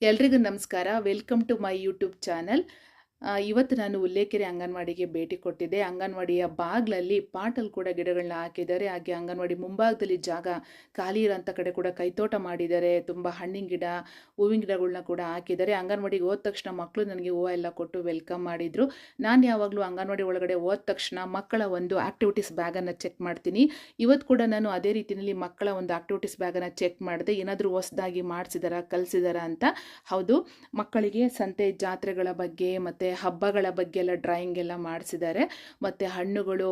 ಎಲ್ರಿಗೂ ನಮಸ್ಕಾರ. Welcome to my YouTube channel. ಇವತ್ತು ನಾನು ಉಲ್ಲೇಕೆರೆ ಅಂಗನವಾಡಿಗೆ ಭೇಟಿ ಕೊಟ್ಟಿದ್ದೆ. ಅಂಗನವಾಡಿಯ ಬಾಗ್ಲಲ್ಲಿ ಪಾಟಲ್ಲಿ ಕೂಡ ಗಿಡಗಳನ್ನ ಹಾಕಿದ್ದಾರೆ. ಹಾಗೆ ಅಂಗನವಾಡಿ ಮುಂಭಾಗದಲ್ಲಿ ಜಾಗ ಖಾಲಿ ಇರೋಂಥ ಕಡೆ ಕೂಡ ಕೈತೋಟ ಮಾಡಿದ್ದಾರೆ. ತುಂಬ ಹಣ್ಣಿನ ಗಿಡ, ಹೂವಿನ ಗಿಡಗಳನ್ನ ಕೂಡ ಹಾಕಿದ್ದಾರೆ. ಅಂಗನವಾಡಿಗೆ ಹೋದ ತಕ್ಷಣ ಮಕ್ಕಳು ನನಗೆ ಹೂವು ಎಲ್ಲ ಕೊಟ್ಟು ವೆಲ್ಕಮ್ ಮಾಡಿದರು. ನಾನು ಯಾವಾಗಲೂ ಅಂಗನವಾಡಿ ಒಳಗಡೆ ಹೋದ ತಕ್ಷಣ ಮಕ್ಕಳ ಒಂದು ಆ್ಯಕ್ಟಿವಿಟೀಸ್ ಬ್ಯಾಗನ್ನು ಚೆಕ್ ಮಾಡ್ತೀನಿ. ಇವತ್ತು ಕೂಡ ನಾನು ಅದೇ ರೀತಿಯಲ್ಲಿ ಮಕ್ಕಳ ಒಂದು ಆ್ಯಕ್ಟಿವಿಟೀಸ್ ಬ್ಯಾಗನ್ನು ಚೆಕ್ ಮಾಡಿದೆ. ಏನಾದರೂ ಹೊಸದಾಗಿ ಮಾಡಿಸಿದಾರ, ಕಲಿಸಿದಾರ ಅಂತ. ಹೌದು, ಮಕ್ಕಳಿಗೆ ಸಂತೆ ಜಾತ್ರೆಗಳ ಬಗ್ಗೆ ಮತ್ತು ಹಬ್ಬಗಳ ಬಗ್ಗೆ ಎಲ್ಲ ಡ್ರಾಯಿಂಗ್ ಎಲ್ಲ ಮಾಡಿಸಿದ್ದಾರೆ. ಮತ್ತು ಹಣ್ಣುಗಳು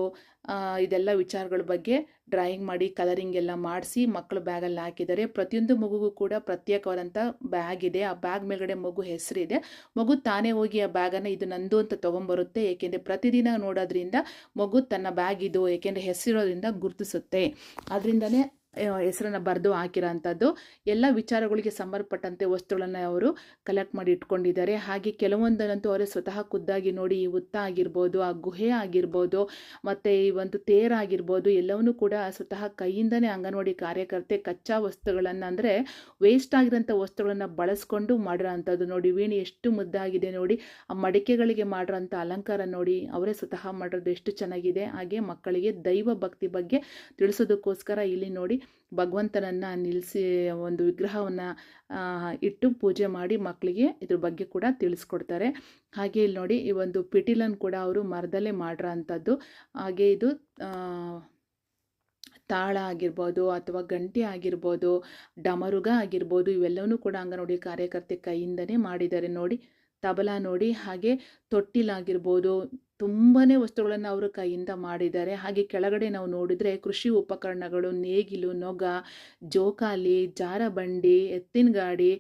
ಇದೆಲ್ಲ ವಿಚಾರಗಳ ಬಗ್ಗೆ ಡ್ರಾಯಿಂಗ್ ಮಾಡಿ ಕಲರಿಂಗ್ ಎಲ್ಲ ಮಾಡಿಸಿ ಮಕ್ಕಳು ಬ್ಯಾಗಲ್ಲಿ ಹಾಕಿದ್ದಾರೆ. ಪ್ರತಿಯೊಂದು ಮಗುಗೂ ಕೂಡ ಪ್ರತ್ಯೇಕವಾದಂಥ ಬ್ಯಾಗ್ ಇದೆ. ಆ ಬ್ಯಾಗ್ ಮೇಲ್ಗಡೆ ಮಗು ಹೆಸರಿದೆ. ಮಗು ತಾನೇ ಹೋಗಿ ಆ ಬ್ಯಾಗನ್ನು ಇದು ನಂದು ಅಂತ ತೊಗೊಂಬರುತ್ತೆ. ಏಕೆಂದರೆ ಪ್ರತಿದಿನ ನೋಡೋದ್ರಿಂದ ಮಗು ತನ್ನ ಬ್ಯಾಗ್ ಇದು ಏಕೆಂದರೆ ಹೆಸರಿರೋದ್ರಿಂದ ಗುರುತಿಸುತ್ತೆ. ಅದರಿಂದನೇ ಹೆಸರನ್ನು ಬರೆದು ಹಾಕಿರೋಂಥದ್ದು. ಎಲ್ಲ ವಿಚಾರಗಳಿಗೆ ಸಂಬಂಧಪಟ್ಟಂತೆ ವಸ್ತುಗಳನ್ನು ಅವರು ಕಲೆಕ್ಟ್ ಮಾಡಿ ಇಟ್ಕೊಂಡಿದ್ದಾರೆ. ಹಾಗೆ ಕೆಲವೊಂದನ್ನಂತೂ ಅವರೇ ಸ್ವತಃ ಖುದ್ದಾಗಿ ನೋಡಿ, ಈ ಹುತ್ತ ಆಗಿರ್ಬೋದು, ಆ ಗುಹೆ ಆಗಿರ್ಬೋದು, ಮತ್ತು ಈ ಒಂದು ತೇರಾಗಿರ್ಬೋದು, ಎಲ್ಲವನ್ನೂ ಕೂಡ ಸ್ವತಃ ಕೈಯಿಂದನೇ ಅಂಗನವಾಡಿ ಕಾರ್ಯಕರ್ತೆ ಕಚ್ಚಾ ವಸ್ತುಗಳನ್ನು ಅಂದರೆ ವೇಸ್ಟ್ ಆಗಿರೋಂಥ ವಸ್ತುಗಳನ್ನು ಬಳಸ್ಕೊಂಡು ಮಾಡಿರೋಂಥದ್ದು. ನೋಡಿ ವೀಣಿ ಎಷ್ಟು ಮುದ್ದಾಗಿದೆ ನೋಡಿ. ಆ ಮಡಿಕೆಗಳಿಗೆ ಮಾಡಿರೋಂಥ ಅಲಂಕಾರ ನೋಡಿ, ಅವರೇ ಸ್ವತಃ ಮಾಡಿರೋದು ಎಷ್ಟು ಚೆನ್ನಾಗಿದೆ. ಹಾಗೆ ಮಕ್ಕಳಿಗೆ ದೈವ ಭಕ್ತಿ ಬಗ್ಗೆ ತಿಳಿಸೋದಕ್ಕೋಸ್ಕರ ಇಲ್ಲಿ ನೋಡಿ ಭಗವಂತನನ್ನು ನಿಲ್ಲಿಸಿ ಒಂದು ವಿಗ್ರಹವನ್ನು ಇಟ್ಟು ಪೂಜೆ ಮಾಡಿ ಮಕ್ಕಳಿಗೆ ಇದ್ರ ಬಗ್ಗೆ ಕೂಡ ತಿಳಿಸ್ಕೊಡ್ತಾರೆ. ಹಾಗೆ ಇಲ್ಲಿ ನೋಡಿ ಈ ಒಂದು ಪಿಟೀಲನ್ನು ಕೂಡ ಅವರು ಮರದಲ್ಲೇ ಮಾಡಿರೋ ಅಂಥದ್ದು. ಹಾಗೆ ಇದು ತಾಳ ಆಗಿರ್ಬೋದು ಅಥವಾ ಗಂಟೆ ಆಗಿರ್ಬೋದು, ಡಮರುಗ ಆಗಿರ್ಬೋದು, ಇವೆಲ್ಲವನ್ನೂ ಕೂಡ ಅಂಗನವಾಡಿ ಕಾರ್ಯಕರ್ತೆ ಕೈಯಿಂದನೇ ಮಾಡಿದ್ದಾರೆ ನೋಡಿ. ತಬಲಾ ನೋಡಿ, ಹಾಗೆ ತೊಟ್ಟಿಲಾಗಿರ್ಬೋದು, ತುಂಬಾ ವಸ್ತುಗಳನ್ನು ಅವರು ಕೈಯಿಂದ ಮಾಡಿದ್ದಾರೆ. ಹಾಗೆ ಕೆಳಗಡೆ ನಾವು ನೋಡಿದರೆ ಕೃಷಿ ಉಪಕರಣಗಳು, ನೇಗಿಲು, ನೊಗ, ಜೋಕಾಲಿ, ಜಾರಬಂಡಿ, ಎತ್ತಿನ ಗಾಡಿ,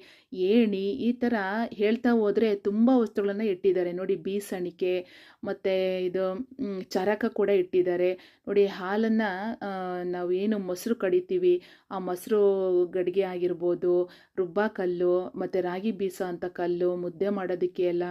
ಏಣಿ, ಈ ಥರ ಹೇಳ್ತಾ ಹೋದರೆ ತುಂಬ ವಸ್ತುಗಳನ್ನು ಇಟ್ಟಿದ್ದಾರೆ ನೋಡಿ. ಬೀಸಣಿಕೆ ಮತ್ತು ಇದು ಚರಕ ಕೂಡ ಇಟ್ಟಿದ್ದಾರೆ ನೋಡಿ. ಹಾಲನ್ನು ನಾವೇನು ಮೊಸರು ಕಡಿತೀವಿ, ಆ ಮೊಸರು ಗಡಿಗೆ ಆಗಿರ್ಬೋದು, ರುಬ್ಬಾ ಕಲ್ಲು ಮತ್ತು ರಾಗಿ ಬೀಸೋ ಅಂಥ ಕಲ್ಲು, ಮುದ್ದೆ ಮಾಡೋದಕ್ಕೆ ಎಲ್ಲ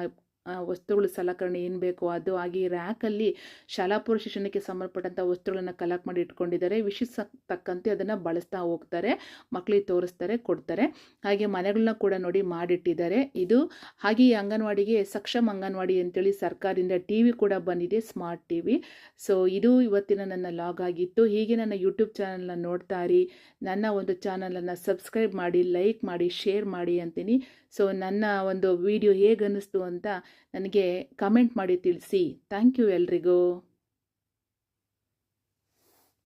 ವಸ್ತುಗಳು ಸಲಕರಣೆ ಏನು ಬೇಕೋ ಅದು. ಹಾಗೆ ರ್ಯಾಕಲ್ಲಿ ಶಾಲಾ ಪೂರ್ವ ಶಿಕ್ಷಣಕ್ಕೆ ಸಂಬಂಧಪಟ್ಟಂಥ ವಸ್ತುಗಳನ್ನು ಕಲೆಕ್ಟ್ ಮಾಡಿ ಇಟ್ಕೊಂಡಿದ್ದಾರೆ. ವಿಷಯಕ್ಕೆ ತಕ್ಕಂತೆ ಅದನ್ನು ಬಳಸ್ತಾ ಹೋಗ್ತಾರೆ, ಮಕ್ಕಳಿಗೆ ತೋರಿಸ್ತಾರೆ, ಕೊಡ್ತಾರೆ. ಹಾಗೆ ಮನೆಗಳನ್ನ ಕೂಡ ನೋಡಿ ಮಾಡಿಟ್ಟಿದ್ದಾರೆ. ಇದು ಹಾಗೆ ಈ ಅಂಗನವಾಡಿಗೆ ಸಕ್ಷಮ್ ಅಂಗನವಾಡಿ ಅಂತೇಳಿ ಸರ್ಕಾರದಿಂದ ಟಿ ವಿ ಕೂಡ ಬಂದಿದೆ, ಸ್ಮಾರ್ಟ್ ಟಿ ವಿ. ಸೊ ಇದು ಇವತ್ತಿನ ನನ್ನ ಲಾಗ್ ಆಗಿತ್ತು. ಹೀಗೆ ನನ್ನ ಯೂಟ್ಯೂಬ್ ಚಾನಲ್ನ ನೋಡ್ತಾ ಇರಿ. ನನ್ನ ಒಂದು ಚಾನಲನ್ನು ಸಬ್ಸ್ಕ್ರೈಬ್ ಮಾಡಿ, ಲೈಕ್ ಮಾಡಿ, ಶೇರ್ ಮಾಡಿ ಅಂತೀನಿ. ಸೊ ನನ್ನ ಒಂದು ವಿಡಿಯೋ ಹೇಗೆ ಅನ್ನಿಸ್ತು ಅಂತ ನನಗೆ ಕಮೆಂಟ್ ಮಾಡಿ ತಿಳಿಸಿ. ಥ್ಯಾಂಕ್ ಯು ಎಲ್ರಿಗೂ.